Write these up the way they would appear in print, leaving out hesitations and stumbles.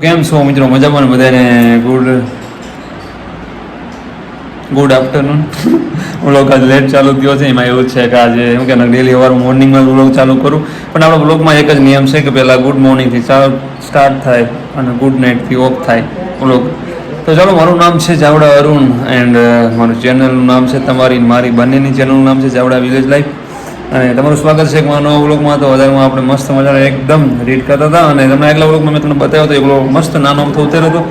કેમ છો મિત્રો? મજામાં ને? બધાને ગુડ આફ્ટરનૂન. વ્લોગ આજ લેટ ચાલુ થયો છે. એમાં એવું છે કે આજે હું કે ડેલી સવાર મોર્નિંગમાં વ્લોગ ચાલુ કરું, પણ આપણા વ્લોગમાં એક જ નિયમ છે કે પહેલાં ગુડ મોર્નિંગથી સ્ટાર્ટ થાય અને ગુડ નાઇટથી ઓફ થાય વ્લોગ. તો ચાલો, મારું નામ છે ચાવડા અરુણ એન્ડ મારું ચેનલનું નામ છે તમારી મારી બંનેની ચેનલનું નામ છે ચાવડા વિલેજ લાઈફ. અને તમારું સ્વાગત છે મારા નવા વ્લોગમાં. તો વધારેમાં આપણે મસ્ત મજાના એકદમ રીડ કરતા હતા અને તમને આગલા વ્લોગમાં મેં તમને બતાવ્યો હતો. એ વ્લોગ મસ્ત નાનો અમથો ઉતર્યો હતો.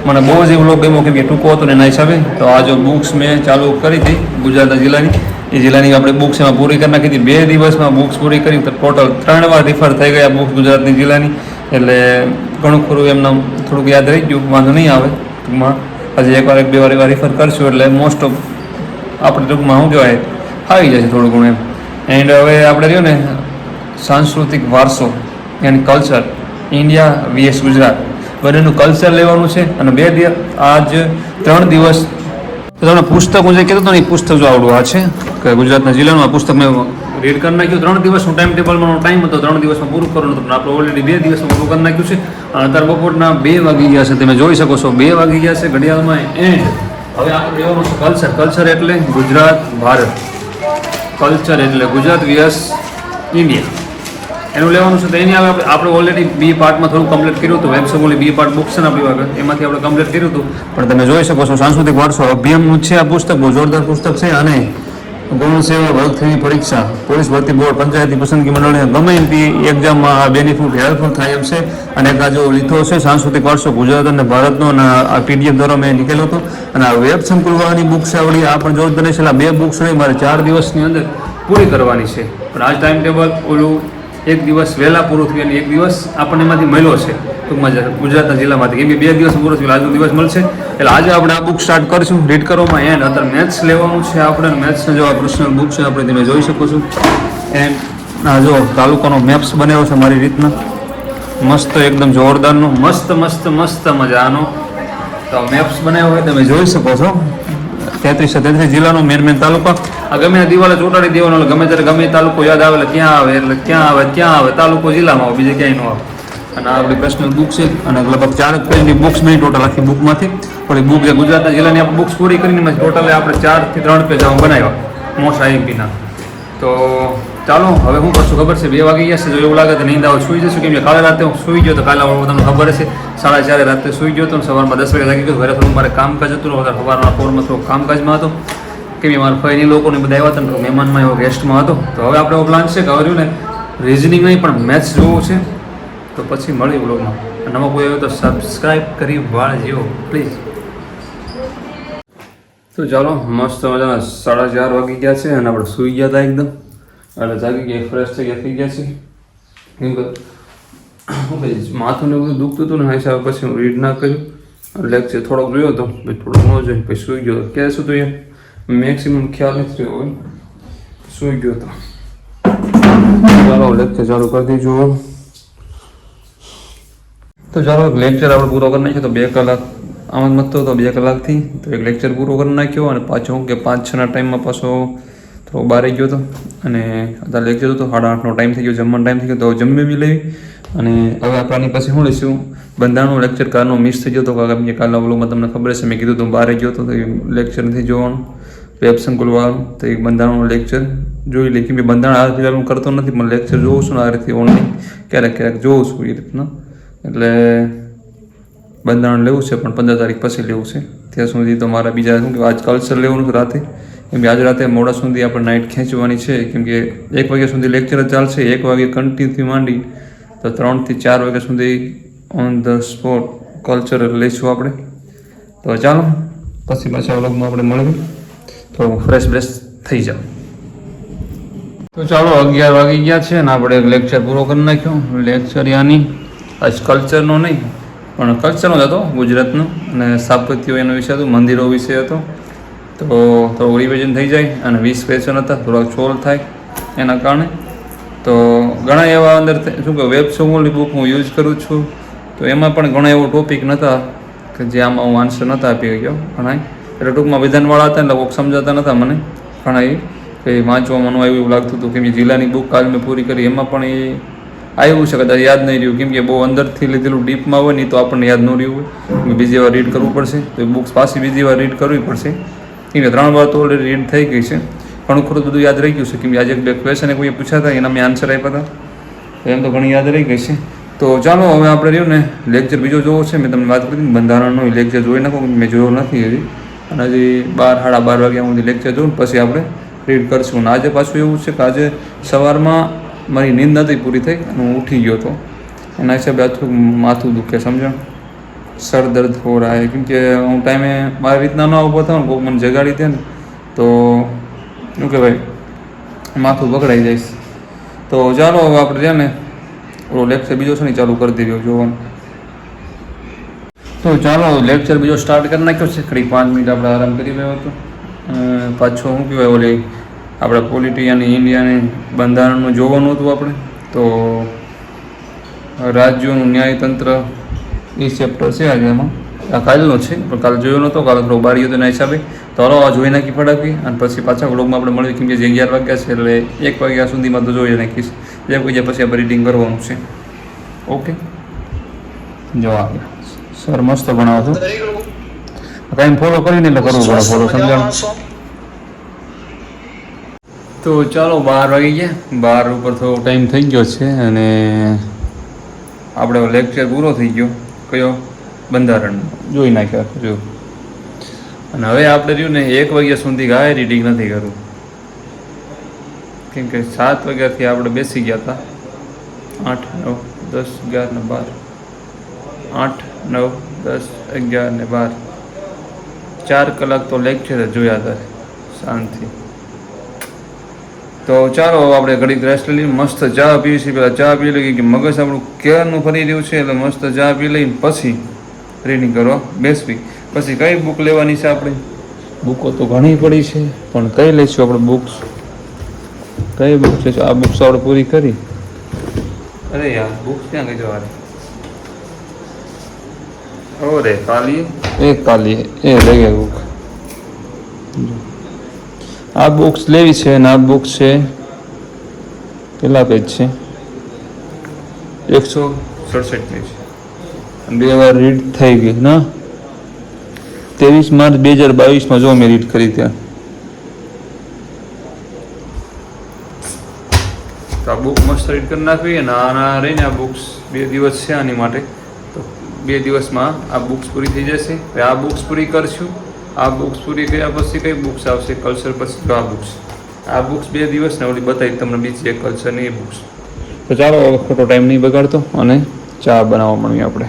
મને બહુ જ એ વ્લોગ ગમ્યો કેમ કે ટૂંકો હતો ને એના હિસાબે. તો આ જો બુક્સ મેં ચાલુ કરી હતી ગુજરાત જિલ્લાની, એ જિલ્લાની આપણે બુક્સ એમાં પૂરી કરી નાખી હતી. 2 દિવસમાં બુક્સ પૂરી કરી તો ટોટલ 3 વાર રિફર થઈ ગયા બુક્સ ગુજરાતની જિલ્લાની. એટલે ઘણું ખરું એમને થોડુંક યાદ રહી ગયું, વાંધો નહીં આવે. ટૂંકમાં હજી એકવાર 1-2 વાર રિફર કરશું એટલે મોસ્ટ ઓફ આપણે ટૂંકમાં શું કહેવાય આવી જશે થોડું ઘણું એમ. એન્ડ હવે આપણે રહ્યો ને સાંસ્કૃતિક વારસો યાની કલ્ચર, ઇન્ડિયા વીએસ ગુજરાત, બંનેનું કલ્ચર લેવાનું છે. અને 2 દિવસ આજ 3 દિવસ તમને પુસ્તક હું જે કહેતો હતો ને એ પુસ્તક જો આવડું આ છે કે ગુજરાતના જિલ્લાનું આ પુસ્તક મેં રીડ કરી નાખ્યું. 3 દિવસનું ટાઈમ ટેબલમાં ટાઈમ હતો, 3 દિવસમાં પૂરું કરવાનું હતું, પણ આપણે ઓલરેડી 2 દિવસમાં પૂરું કરી નાખ્યું છે. અને અત્યારે બપોરના 2 વાગી ગયા છે, તમે જોઈ શકો છો 2 વાગી ગયા છે ઘડિયાળમાં. એન્ડ હવે આપણે લેવાનું છે કલ્ચર. કલ્ચર એટલે ગુજરાત ભારત, કલ્ચર એટલે ગુજરાત વીએસ ઇન્ડિયા, એનું લેવાનું છે. તો એની હવે આપણે ઓલરેડી બી પાર્ટમાં થોડું કમ્પ્લીટ કર્યું હતું. વેબ સમૂહની બી પાર્ટ બુક છે ને આપણી વખત, એમાંથી આપણે કમ્પ્લીટ કર્યું હતું. પણ તમે જોઈ શકો છો સાંસ્કૃતિક વારસો અભિયાનનું છે આ પુસ્તક, બહુ જોરદાર પુસ્તક છે. અને ગૌણ સેવા, વર્ગની પરીક્ષા, પોલીસ ભરતી બોર્ડ, પંચાયતી પસંદગી મંડળ, ગમે એમથી એક્ઝામમાં આ બેનિફિટ હેલ્પફુલ થાય એમ છે. અને એક આ જો લીધો છે સાંસ્કૃતિક વારસો ગુજરાત અને ભારતનો, અને આ પીડીએફ દ્વારા મેં નીકળ્યો હતો. અને આ વેબ સંકુલવાની બુક છે આવડી, આ પણ જોરદાર છે. 2 બુક્સ રહી મારે 4 દિવસની અંદર પૂરી કરવાની છે. પણ આ ટાઈમ ટેબલ ઓલું 1 દિવસ વહેલા પૂરું થયું અને 1 દિવસ આપણને એમાંથી મળ્યો છે ટૂંકમાં ગુજરાતના જિલ્લામાંથી, કેમ કે 2 દિવસ પૂરો થયું, આજનો દિવસ મળશે. એટલે આજે આપણે આ બુક સ્ટાર્ટ કરીશું રીડ કરવામાં. એન્ડ અત્યારે મેથ્સ લેવાનું છે આપણે. મેથ્સનો જો આ પર્સનલ બુક છે આપણે, તમે જોઈ શકો છો. એન્ડ આ જો તાલુકાનો મેપ્સ બનાવ્યો છે મારી રીતના, મસ્ત એકદમ જોરદારનો, મસ્ત મસ્ત મસ્ત મજાનો તો મેપ્સ બનાવ્યો હોય તમે જોઈ શકો છો. 33 જિલ્લાનો મેન તાલુકા. આ ગમે દિવાલે ચોંટાડી દેવાનો, એટલે ગમે ત્યારે ગમે તાલુકો યાદ આવે એટલે ક્યાં આવે, એટલે ક્યાં આવે તાલુકો જિલ્લામાં આવે, બીજે ક્યાંય ન આવે. અને આ આપણી પર્સનલ બુક છે. અને લગભગ 4 પેજની બુક્સ નહીં ટોટલ આખી બુકમાંથી. પણ એ બુક જે ગુજરાતના જિલ્લાની આપણે બુક્સ પૂરી કરીને ટોટલ આપણે 4 થી 3 પેજ બનાવ્યા મોસ્ટ આઈએમપીના. તો ચાલો હવે શું કરશું ખબર છે, 2 વાગી ગયા છે. જો એવું લાગે તો નીંદ આવે સુઈ જશું, કેમ કે કાલે રાતે હું સુઈ ગયો તો, કાલે તમને ખબર હશે 4:30 રાતે સુઈ ગયો તો, સવારમાં 10 વાગે લાગી ગયો. ઘરે થોડું મારે કામકાજ હતું, સવારના પોરમાં થોડું કામકાજમાં હતો, કેમ કે મારા ફઈની લોકોને બધા આવ્યા હતા ને, મહેમાનમાં એવો ગેસ્ટમાં હતો. તો હવે આપણે એવો પ્લાન છે કે હવે ને રિઝનિંગ નહીં પણ મેથ્સ જોવું છે. તો પછી મળી વ્લોગમાં. નવા કોઈ આવ્યો તો સબસ્ક્રાઈબ કરી વાળજો પ્લીઝ. તો ચાલો, મસ્ત મજાના 4:30 વાગી ગયા છે અને આપણે સૂઈ ગયા હતા એકદમ. એટલે જાગી ગયા, ફ્રેશ થઈ ગયા છે. કેમ કે માથું ને બધું દુખતું હતું ને, હા હિસાબે પછી હું રીડ ના કર્યું. લેક્ચર થોડોક જોયો હતો, થોડોક ન જોઈને પછી સૂઈ ગયો. ક્યાં શું તો યાર મેક્સિમમ ખ્યાલ નથી રહ્યો હોય, સૂઈ ગયો હતો. ચાલો લેક્ચર ચાલુ કરી દીધું. તો ચાલો લેક્ચર આપણે પૂરો કરી નાખ્યો. તો 2 કલાક આમ જ મતો હતો, 2 કલાકથી તો એક લેક્ચર પૂરો કરી નાખ્યો. અને પાછો હું કે 5-6ના ટાઈમમાં પાછો થોડો બહાર આવી ગયો હતો. અને અત્યારે લેક્ચર હતો 8:30નો ટાઈમ થઈ ગયો, જમવાનો ટાઈમ થઈ ગયો. તો જમી બી લેવી. અને હવે આપણાની પાસે શું લઈશું, બંધારણનો લેક્ચર કારનો મિસ થઈ ગયો હતો. કારણ કે કાલના વ્લોગમાં તમને ખબર હશે મેં કીધું તો બહાર ગયો હતો, તો એ લેક્ચર નથી જોવાનું. વેબ સંકુલવાળું તો એક બંધારણનો લેક્ચર જોઈ લે, કેમ કે બંધારણ હાલ ફિલહાલ હું કરતો નથી, પણ લેક્ચર જોઉં છું ને આ રીતે ઓનલાઈન ક્યારેક જોઉં છું એ રીતના. એટલે બંધારણ લેવું છે પણ 15 તારીખ પછી લેવું છે. ત્યાં સુધી તો મારા બીજા શું કે આજ કલ્ચર લેવાનું રાતે, કેમ કે આજ રાતે મોડા સુધી આપણે નાઇટ ખેંચવાની છે. કેમ કે 1 વાગ્યા સુધી લેક્ચર જ ચાલશે, 1 વાગે કન્ટિન્યુથી માંડી તો 3 થી 4 વાગ્યા સુધી ઓન ધ સ્પોટ કલ્ચર લઈશું આપણે. તો ચાલો પછી પાછા વ્લોગમાં આપણે મળીએ, થોડું ફ્રેશ થઈ જાવ. તો ચાલો 11 વાગી ગયા છે અને આપણે લેક્ચર પૂરો કરી નાખ્યો. લેક્ચર યાની આજ કલ્ચરનો નહીં પણ કલ્ચરનો જ હતો, ગુજરાતનો. અને સ્થાપત્યો એનો વિષય હતો, મંદિરો વિશે હતો. તો થોડું રિવિઝન થઈ જાય. અને 20 ક્વેશ્ચન હતા, થોડાક સોલ્વ થાય એના કારણે. તો ઘણા એવા અંદર શું કે વેબ સમૂહની બુક હું યુઝ કરું છું, તો એમાં પણ ઘણા એવો ટોપિક નહોતા કે જે આમાં હું આન્સર નહોતા આપી ગયો ઘણા. એટલે ટૂંકમાં વિધાનવાળા હતા એટલે કોઈક સમજાતા નહોતા મને ઘણા. એ કે વાંચવામાં એવું લાગતું હતું, કેમ કે જિલ્લાની બુક કાલ મેં પૂરી કરી, એમાં પણ એ આવ્યું છે કદાચ યાદ નહીં રહ્યું, કેમ કે બહુ અંદરથી લીધેલું ડીપમાં હોય ને તો આપણને યાદ ન રહ્યું હોય, બીજી વાર રીડ કરવું પડશે. તો એ બુક્સ પાછી બીજી વાર રીડ કરવી પડશે, કેમ કે 3 વાર તો ઓલરેડી રીડ થઈ ગઈ છે. ઘણું ખરું બધું યાદ રહી ગયું છે, કેમ કે આજે 2 ક્વેશ્ચન કોઈ પૂછ્યા હતા એના મેં આન્સર આપ્યા હતા, એમ તો ઘણી યાદ રહી ગઈ છે. તો ચાલો હવે આપણે રહ્યું ને લેક્ચર બીજો જોવો છે. મેં તમને વાત કરી બંધારણનો લેક્ચર જોઈ નાખો, મેં જોયો નથી હજી, અને હજી 12 સાડા 12 વાગ્યા સુધી લેક્ચર જોઉં પછી આપણે રીડ કરશું. અને આજે પાછું એવું છે કે આજે સવારમાં મારી નીંદ નથી પૂરી થઈ અને હું ઉઠી ગયો હતો, એના હિસાબે આખું માથું દુખે, સમજણ, સર દર્દ હો રહા હે, કેમ કે હું ટાઈમે મારી રીતના ન ઊભો થાવ ને કોઈ મને જગાડી દે ને તો શું કહેવાય માથું પકડાઈ જાય. તો ચાલો હવે આપણે છે ને ઓલો લેક્ચર બીજો છે ને ચાલુ કરી દેજો જોવાનું. તો ચાલો લેક્ચર બીજો સ્ટાર્ટ કરી નાખ્યો છે. ખરી 5 મિનિટ આપણે આરામ કરી રહ્યો હતો. પાછો શું કહેવાય ઓલી આપણે પોલિટી અને ઇન્ડિયાને બંધારણનું જોવાનું હતું આપણે. તો રાજ્યોનું ન્યાયતંત્ર એ ચેપ્ટર છે આજે, એમાં આ કાલનો છે પણ કાલે જોયો નહોતો, કાલે થોડો બારી હતો એના હિસાબે. તો હલો આ જોઈ નાખી ફટાકી અને પછી પાછા વ્લોગમાં આપણે મળીએ, કેમ કે જે 11 વાગ્યા છે એટલે 1 વાગ્યા સુધીમાં તો જોઈ નાખીશ. જેમ કોઈ પછી આપણે રીડિંગ કરવાનું છે. ઓકે, જો આવ્યા સર મસ્ત ભણાવો છો, કાંઈ ફોલો કરીને એટલે કરવું પડે ફોલો, સમજાણું. તો ચાલો 12 વાગી ગયા, 12 ઉપર થોડો ટાઈમ થઈ ગયો છે અને આપણે લેક્ચર પૂરો થઈ ગયો. કયો? બંધારણ જોઈ નાખ્યા જો. અને હવે આપણે રહ્યું ને 1 વાગ્યા સુધી કાંઈ રીડિંગ નથી કરવું, કેમ કે 7 વાગ્યાથી આપણે બેસી ગયા હતા. 8, 9, 10, 11 ને 12, 8, 9, 10, 11 ને 12, 4 કલાક તો લેક્ચર જ જોયા હતા શાંતિ. તો ચાલો આપણે ઘડીક રેસ્ટ લઈ મસ્ત ચા પીવી છે. પહેલાં ચા પી લઈએ કે મગજ આપણું ક્યારનું ફરી રહ્યું છે, એટલે મસ્ત ચા પી લઈને પછી રીડિંગ કરવા બેસવી. પછી કઈ બુક લેવાની છે આપણે? બુકો તો ઘણી પડી છે પણ કઈ લઈશું આપણે બુક્સ? કઈ બુક છે? આ બુક્સ આપણે પૂરી કરી. અરે યાર બુક્સ ક્યાં ગઈ જવારે? ઓરે કાલી એ લઈ ગઈ બુક. આ બુક્સ લેવી છે અને આ બુક્સ છે કેટલા પેજ છે? 167 પેજ. 2 વાર રીડ થઈ ગઈ ના. 23 માર્ચ 2022 જો મેં રીડ કરી ત્યાં. તો આ બુક મસ્ત રીડ કરી નાખવી અને આના રહીને આ બુક્સ 2 દિવસ છે આની માટે. તો 2 દિવસમાં આ બુક્સ પૂરી થઈ જશે. આ બુક્સ પૂરી કરશું. આ બુક્સ પૂરી કર્યા પછી કઈ બુક્સ આવશે? કલ્ચર પછી આ બુક્સ. આ બુક્સ 2 દિવસ ને ઓલી બતાવી તમને બીજી એક કલ્ચરની બુક્સ. તો ચાલો હવે ખોટો ટાઈમ નહીં બગાડતો અને ચા બનાવવા મળીએ આપણે.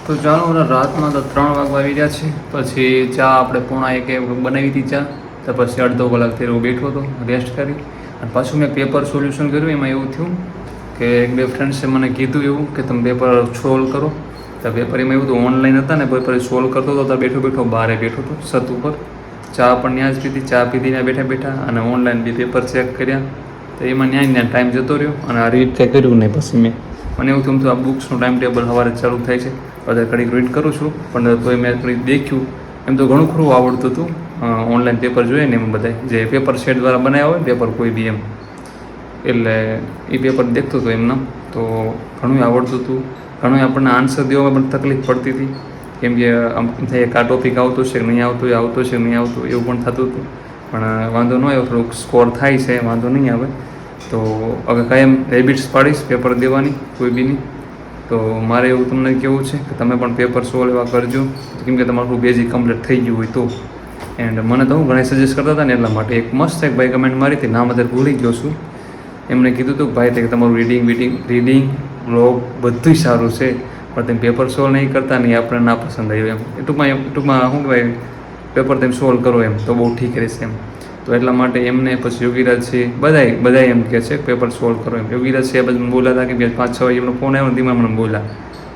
તો ચાલો રાતમાં તો 3 વાગવા આવી રહ્યા છે. પછી ચા આપણે 1:30 બનાવી હતી ચા. તો પછી અડધો કલાકથી હું બેઠો હતો રેસ્ટ કરી અને પાછું મેં પેપર સોલ્યુશન કર્યું. એમાં એવું થયું કે 1-2 ફ્રેન્ડ્સે મને કીધું એવું કે તમે પેપર સોલ્વ કરો. તો પેપર એમાં એવું હતું ઓનલાઈન હતા ને, પેપર સોલ્વ કરતો હતો તો બેઠો બહારે બેઠો હતો છત ઉપર. ચા પણ ત્યાં જ પીધી, ચા પીધી ત્યાં બેઠા અને ઓનલાઈન બી પેપર ચેક કર્યા. તો એમાં ત્યાં ટાઈમ જતો રહ્યો અને આ રીડ કંઈ કર્યું નહીં. પછી મને એવું થયું આ બુક્સનું ટાઈમ ટેબલ સવારે ચાલુ થાય છે, બધા ઘડીક રીડ કરું છું પણ તોય મેં થોડીક દેખ્યું. એમ તો ઘણું ખરું આવડતું હતું. ઓનલાઈન પેપર જોઈએ ને એમ બધા જે પેપર સેટ દ્વારા બનાવ્યા હોય પેપર કોઈ બી એમ, એટલે એ પેપર દેખતો હતો એમના. તો ઘણું આવડતું હતું. ઘણું આપણને આન્સર દેવામાં પણ તકલીફ પડતી હતી, કેમ કે આમ થાય કે આ ટોપિક આવતો છે કે નહીં આવતો છે કે નહીં આવતું એવું પણ થતું હતું. પણ વાંધો ન આવ્યો, થોડુંક સ્કોર થાય છે, વાંધો નહીં આવે. તો હવે કાયમ હેબિટ્સ પાડીશ પેપર દેવાની કોઈ બીની. તો મારે એવું તમને કહેવું છે કે તમે પણ પેપર સોલ્વ એવા કરજો, કેમ કે તમારું બેઝિક કમ્પ્લીટ થઈ ગયું હોય તો. એન્ડ મને તો હું ઘણા સજેસ્ટ કરતા હતા ને એટલા માટે એક મસ્ત એક ભાઈ કમેન્ટ મારી હતી, નામ અત્યારે ભૂલી ગયો છું. એમણે કીધું હતું કે ભાઈ કે તમારું રીડિંગ બ્લોગ બધું સારું છે પણ તમે પેપર સોલ્વ નહીં કરતા નહીં આપણે ના પસંદ આવ્યું એમ. ટૂંકમાં શું કહેવાય પેપર તમે સોલ્વ કરો એમ તો બહુ ઠીક રહેશે એમ. તો એટલા માટે એમને પછી યોગીરાજ છે બધાય એમ કહે છે પેપર સોલ્વ કરો એમ. યોગીરાજ છે પછી બોલ્યા હતા કે 5-6 વાગે એમનો ફોન આવ્યો ધીમા મને બોલ્યા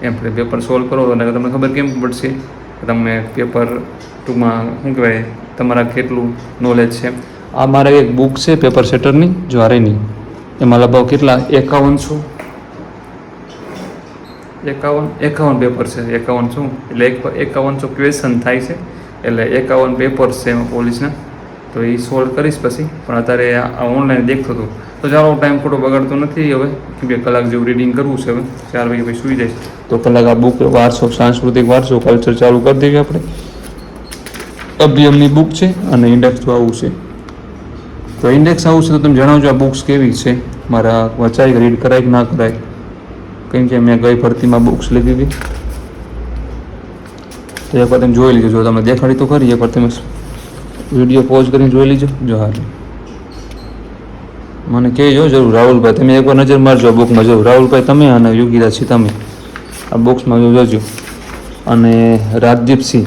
એમ પેપર સોલ્વ કરો એટલે તમને ખબર કેમ પડશે કે તમે પેપર ટૂંકમાં શું કહેવાય તમારા કેટલું નોલેજ છે. આ મારે એક બુક છે પેપર સેટરની જ્વારેની, એમાં લગભગ કેટલા 51 પેપર છે. 51 શું એટલે 51 ક્વેશ્ચન થાય છે, એટલે 51 પેપર્સ છે એમાં પોલીસના. તો એ સોલ્વ કરીશ પછી, પણ અત્યારે આ ઓનલાઈન દેખતો હતો. તો ચાલો ટાઈમ ખોટો બગાડતો નથી હવે, કેમ કે કલાક જેવું રીડિંગ કરવું છે હવે. 4 વાગે પછી સુઈ જઈશ, તો કલાક આ બુક વારસો, સાંસ્કૃતિક વારસો, કલ્ચર ચાલુ કરી દેવી આપણે. અભિયમની બુક છે અને ઇન્ડેક્સ આવું છે. તો ઇન્ડેક્સ આવું છે તો તમે જણાવજો આ બુક્સ કેવી છે, મારા વચાઈ રીડ કરાય કે ના કરાય. કેમ કે મેં ગઈ ભરતીમાં બુક્સ લીધી હતી, તો એકવાર તમે જોઈ લીજો. જો તમે દેખાડી તો ખરી, એકવાર તમે વિડીયો પોઝ કરીને જોઈ લીજો. જો હાલ મને કહેજો જરૂર રાહુલભાઈ, તમે એકવાર નજર મારજો બુકમાં. જો રાહુલભાઈ તમે અને યોગીરાજસિંહ તમે આ બુક્સમાં જોજો. અને રાજદીપસિંહ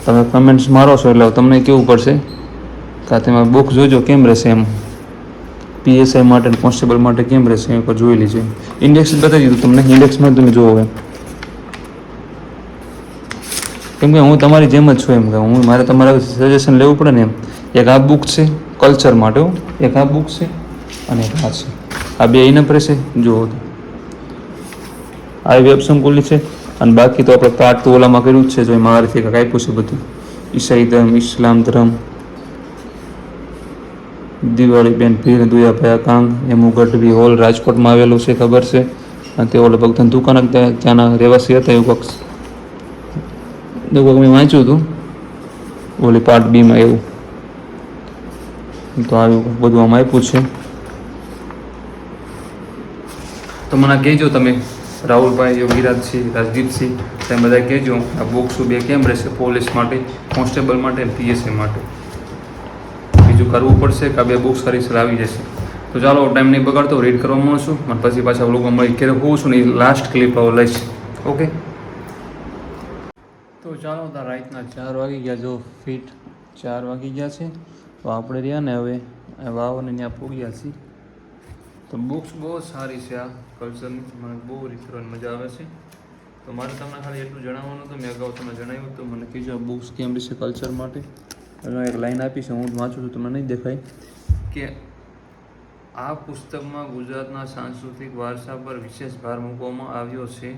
તમે કમેન્ટ્સ મારો છો એટલે તમને કેવું પડશે કે તમે બુક જોજો કેમ રહેશે એમ, PSI માટે કોન્સ્ટેબલ માટે કેમ રહેશે એ પર જોઈ લીજો. ઇન્ડેક્સ બતાવી દીધું તમને, ઇન્ડેક્સમાં તમે જોવો એમ. કેમ કે હું તમારી જેમ જ છું એમ, કે હું મારે તમારા સજેશન લેવું પડે ને એમ. એક આ બુક છે કલ્ચર માટે, એક આ બુક છે અને એક આ છે. આ બે ઇનફ રહેશે જુઓ તો. આ વેબ સંકુલની છે, અને બાકી તો આપણે પાર્ટ તો ઓલામાં કર્યું જ છે. જો મારાથી કાંઈક આપ્યું છે બધું, ઈસાઈ ધર્મ, ઇસ્લામ ધર્મ, દિવાળી બેન પીર દુયાભાઈ કાંગ, એમુ ગઢવી હોલ રાજકોટમાં આવેલું છે ખબર છે. અને તેઓ લગભગ ધંધુકાના ત્યાંના રહેવાસી હતા એવું પક્ષ મેં વાંચ્યું હતું ઓલી પાર્ટ બીમાં એવું. તો આવ્યું બધું આમાં આપ્યું છે. તો મને કહેજો તમે રાહુલભાઈ, યોગીરાજસિંહ, રાજદીપસિંહ, તમે બધા કહેજો આ બુક્સ બે કેમ રહેશે પોલીસ માટે, કોન્સ્ટેબલ માટે અને PSI માટે. બીજું કરવું પડશે કે આ બે બુક્સ ખરી સર આવી જશે. તો ચાલો ટાઈમ નહીં બગાડતો, રીડ કરવા મળશું અને પછી પાછા વ્લોગમાં મળી. ક્યારે હોઉં છું ને એ લાસ્ટ ક્લિપ લઈશ. ઓકે, તો ચાલો તાર રાતના 4 વાગી ગયા. જો ફિટ 4 વાગી ગયા છે. તો આપણે રહ્યા ને હવે વાવને ત્યાં પૂગ્યા છીએ. તો બુક્સ બહુ સારી છે આ કલ્ચરની, મને બહુ રીડ કરવાની મજા આવે છે. તો મારે તમને ખાલી એટલું જણાવવાનું હતું, મેં અગાઉ તમને જણાવ્યું હતું. મને કીધું આ બુક્સ કેમ રહેશે કલ્ચર માટે. એક લાઈન આપી છે, હું વાંચું છું, તમને નહીં દેખાય કે આ પુસ્તકમાં ગુજરાતના સાંસ્કૃતિક વારસા પર વિશેષ ભાર મૂકવામાં આવ્યો છે.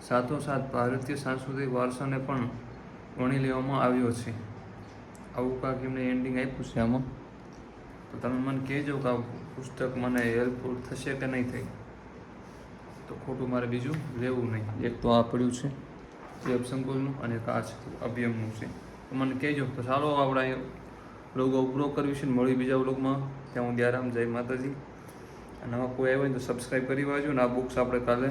સાથોસાથ ભારતીય સાંસ્કૃતિક વારસાને પણ વણી લેવામાં આવ્યો છે. આવું કાંઈક એમને એન્ડિંગ આપ્યું છે આમાં. તો તમે મને કહેજો કે આ પુસ્તક મને હેલ્પફુલ થશે કે નહીં થાય. તો ખોટું મારે બીજું લેવું નહીં. એક તો આ પડ્યું છે વેબ સંકુલનું, અને એક આ છે અભિયમનું છે. તો મને કહેજો. તો ચાલો આપણે લોકો ઉપરો કરવી છે ને મળી બીજા વ્લોગમાં. ત્યાં હું આરામ, જય માતાજી. અને આમાં કોઈ આવ્યો હોય તો સબસ્ક્રાઈબ કરી વાંચો. ને આ બુક્સ આપણે કાલે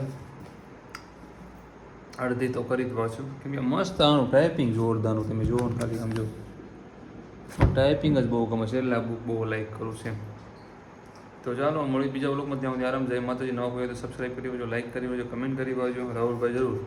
અડધી તો કરી જ વાંચું, કેમ કે મસ્ત આનું ટાઈપિંગ જોરદારનું. તમે જુઓ ને ખાલી સમજો, ટાઈપિંગ જ બહુ ગમે છે એટલે આ બુક બહુ લાઈક કરું છે. તો ચાલો મળી બીજા વ્લોગમાં. ત્યાં આરામ, જય માતાજી. નવા હોય તો સબસ્ક્રાઈબ કરી વાંચો, લાઈક કરી વાંચો, કમેન્ટ કરી વાંચો. રાહુલભાઈ જરૂર.